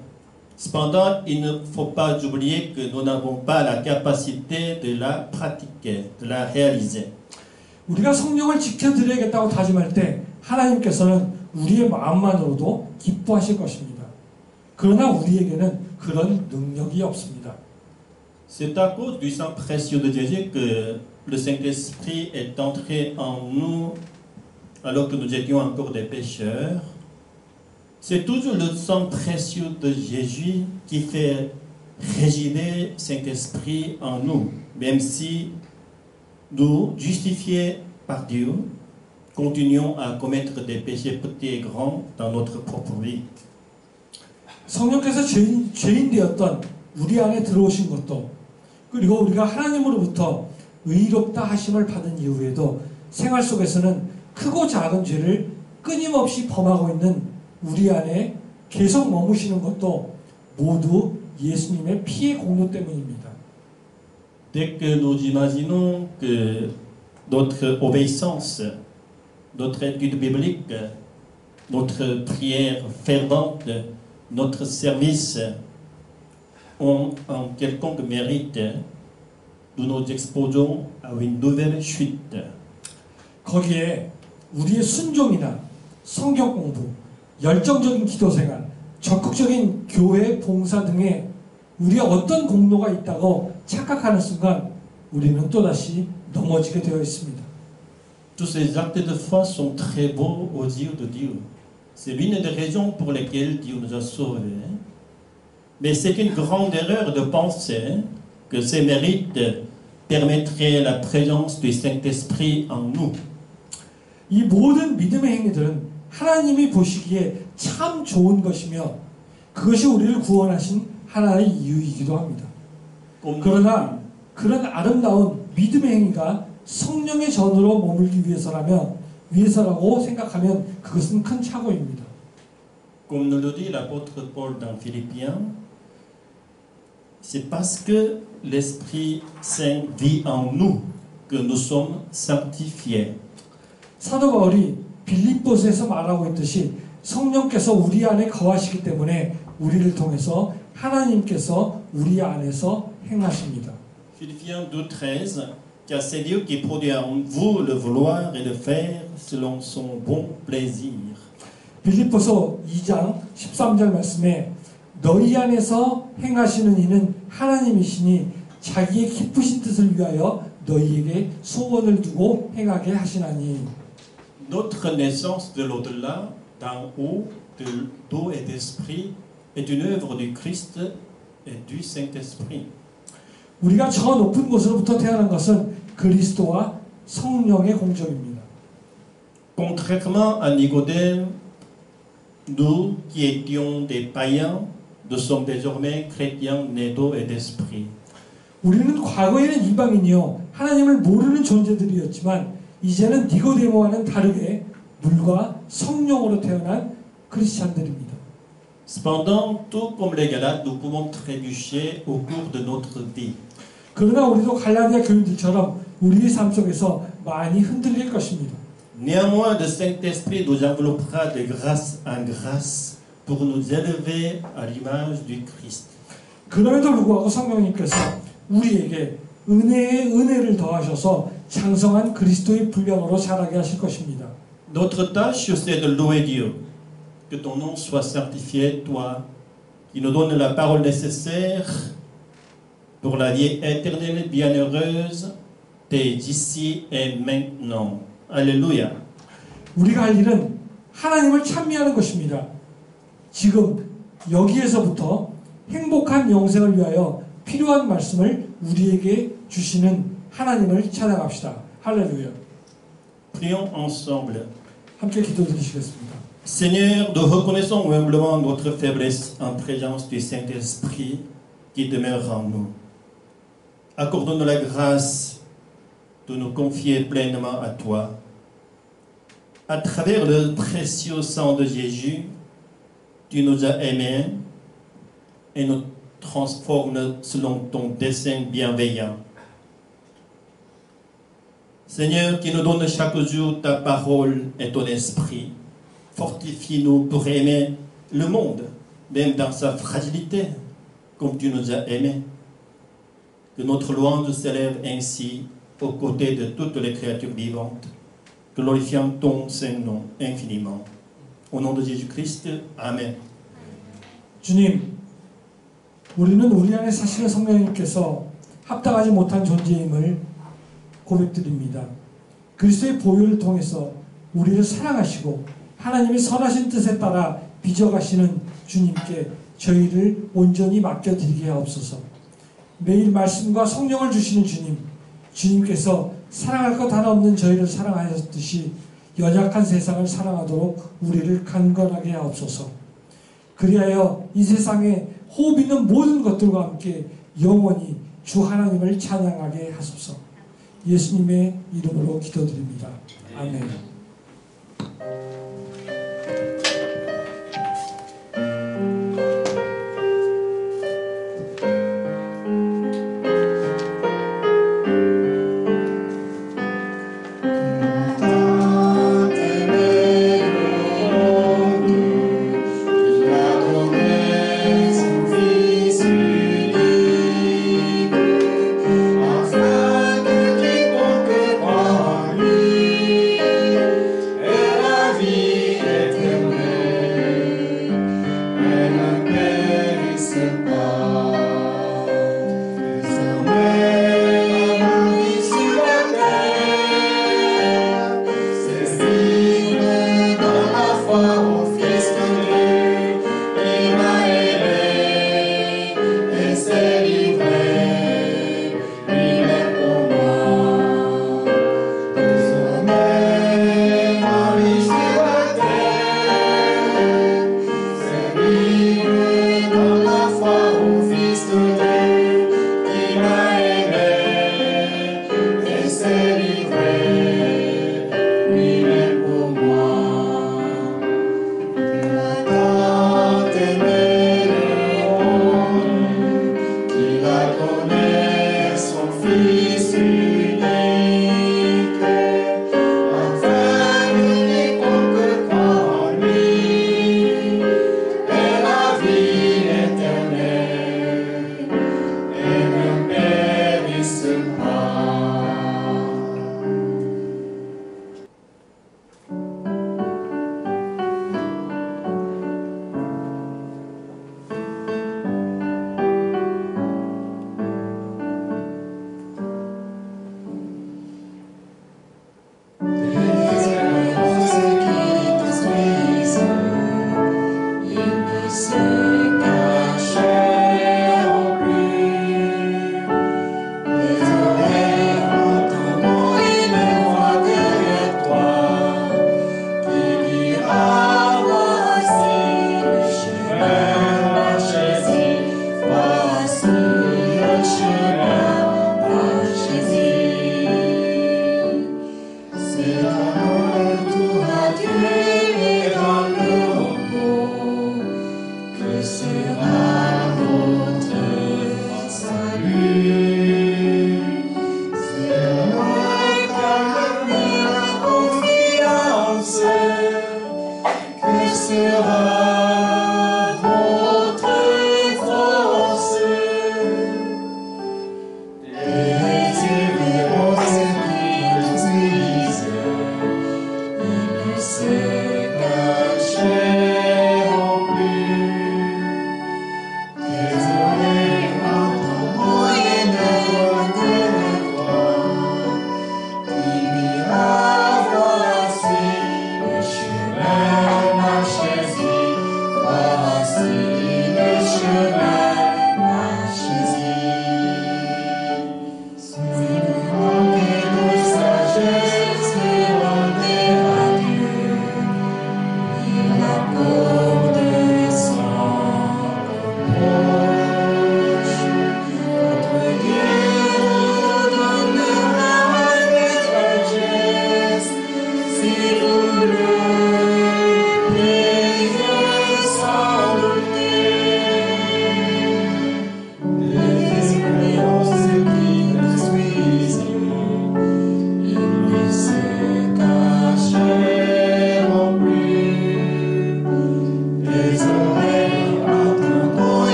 Cependant, il ne faut pas oublier que nous n'avons pas la capacité de la pratiquer, de la réaliser. 우리가 성령을 지켜드려야겠다고 다짐할 때 하나님께서는 우리의 마음만으로도 기뻐하실 것입니다. 그러나 우리에게는 그런 능력이 없습니다. C'est à cause du sang précieux de Jésus que le Saint-Esprit est entré en nous alors que nous étions encore des pécheurs. C'est toujours le sang précieux de Jésus qui fait résider Saint-Esprit en nous, même si nous, justifiés par Dieu, continuons à commettre des péchés petits et grands dans notre propre vie. 성령께서 죄인 되었던 우리 안에 들어오신 것도, 그리고 우리가 하나님으로부터 의롭다 하심을 받은 이후에도 생활 속에서는 크고 작은 죄를 끊임없이 범하고 있는 우리 안에 계속 머무시는 것도 모두 예수님의 피의 공로 때문입니다. Dès que nous imaginons que notre obéissance, notre étude biblique, notre prière fervente, notre service ont un quelconque mérite, nous nous exposons à une nouvelle chute. 거기에 우리의 순종이나 성경 공부, 열정적인 기도 생활, 적극적인 교회 봉사 등에 우리의 어떤 공로가 있다고 착각하는 순간 우리는 또다시 넘어지게 되어 있습니다. Tous ces actes de foi sont très beaux aux yeux de Dieu. C'est l'une des raisons pour lesquelles Dieu nous a sauvés. Mais c'est une grande erreur de penser que ces mérites permettraient la présence du Saint-Esprit en nous. 이 모든 믿음의 행위들은 하나님이 보시기에 참 좋은 것이며 그것이 우리를 구원하신 하나의 이유이기도 합니다. 그러나 그런 아름다운 믿음의 행위가 성령의 전으로 머물기 위해서라고 생각하면 그것은 큰 착오입니다. Comme nous le dit l'apôtre Paul dans Philippiens, c'est parce que l'Esprit Saint vit en nous que nous sommes sanctifiés. 사도 바울이 빌립보서에서 말하고 있듯이 성령께서 우리 안에 거하시기 때문에 우리를 통해서 하나님께서 우리 안에서 행하십니다. Philippiens 2:13, car c'est Dieu qui produit en vous le vouloir et le faire selon son bon plaisir. 빌립보서 2장 13절 말씀에 너희 안에서 행하시는 이는 하나님이시니 자기의 기쁘신 뜻을 위하여 너희에게 소원을 두고 행하게 하시나니. Notre naissance de l'au-delà, d'en haut, d'eau et d'esprit, est une œuvre du Christ et du Saint-Esprit. 우리가 저 높은 곳으로부터 태어난 것은 그리스도와 성령의 공적입니다. Contrairement à Nicodème, nous qui étions des païens, nous sommes désormais chrétiens nés d'eau et d'esprit. 우리는 과거에는 이방인이요 하나님을 모르는 존재들이었지만 이제는 니고데모와는 다르게 물과 성령으로 태어난 크리스찬들입니다. Cependant, tout comme les Galates, nous pouvons trébucher au cours de notre vie. 그러나 우리도 갈라디아 교인들처럼 우리의 삶 속에서 많이 흔들릴 것입니다. Néanmoins, le Saint-Esprit nous enveloppera de grâce en grâce pour nous élever à l'image du Christ. 그럼에도 불구하고 성령님께서 우리에게 은혜에 은혜를 더하셔서 장성한 그리스도의 분량으로 자라게 하실 것입니다. Notre tâche, c'est de louer Dieu. Que ton nom soit sanctifié, toi, qui nous donne la parole nécessaire pour la vie éternelle bienheureuse dès ici et maintenant. Alléluia. 우리가 할 일은 하나님을 찬미하는 것입니다. 지금 여기에서부터 행복한 영생을 위하여 필요한 말씀을 우리에게 주시는 하나님을 찬양합시다. 할렐루야. Prions ensemble. 함께 기도드리시겠습니다. Seigneur, nous reconnaissons humblement notre faiblesse en présence du Saint-Esprit qui demeure en nous. Accorde-nous la grâce de nous confier pleinement à toi. À travers le précieux sang de Jésus, tu nous as aimés et nous transformes selon ton dessein bienveillant. Seigneur, qui nous donne chaque jour ta parole et ton esprit, fortifie-nous pour aimer le monde, même dans sa fragilité, comme tu nous as aimés. Que notre louange s'élève ainsi aux côtés de toutes les créatures vivantes, glorifiant ton Saint-Nom infiniment. Au nom de Jésus-Christ, Amen. 주님, 우리는 우리 안에 사시는 성령님께서 합당하지 못한 존재임을 고백드립니다. 그리스도의 보혈을 통해서 우리를 사랑하시고 하나님의 선하신 뜻에 따라 빚어가시는 주님께 저희를 온전히 맡겨드리게 하옵소서. 매일 말씀과 성령을 주시는 주님, 주님께서 사랑할 것 하나 없는 저희를 사랑하셨듯이 연약한 세상을 사랑하도록 우리를 강건하게 하옵소서. 그리하여 이 세상에 호흡 있는 모든 것들과 함께 영원히 주 하나님을 찬양하게 하소서. 예수님의 이름으로 기도드립니다. 아멘.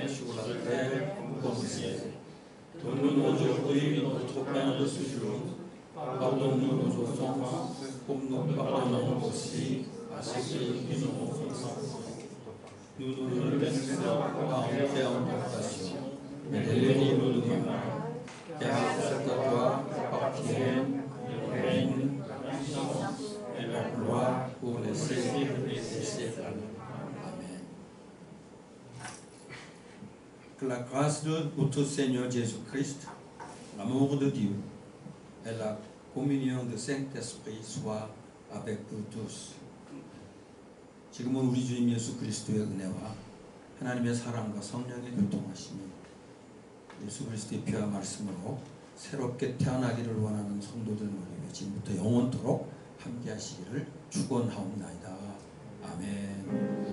sur la terre comme au ciel. Donne-nous aujourd'hui notre pain de ce jour. Pardonne-nous nos offenses, comme nous pardonnons aussi à ceux qui nous ont offensés. Nous ne laissons pas entrer en tentation, mais délivre-nous du mal. Car c'est à toi qu'appartiennent le règne, la puissance et la gloire pour les siècles des siècles. Amen. Que la grâce de notre Seigneur Jésus-Christ, l'amour de Dieu et la communion du Saint-Esprit soient avec vous tous. 지금은 우리 주님 예수 그리스도의 은혜와 하나님의 사랑과 성령의 교통하심이 예수 그리스도의 피와 말씀으로 새롭게 태어나기를 원하는 성도들 모임에 지금부터 영원토록 함께 하시기를 축원하옵나이다. 아멘.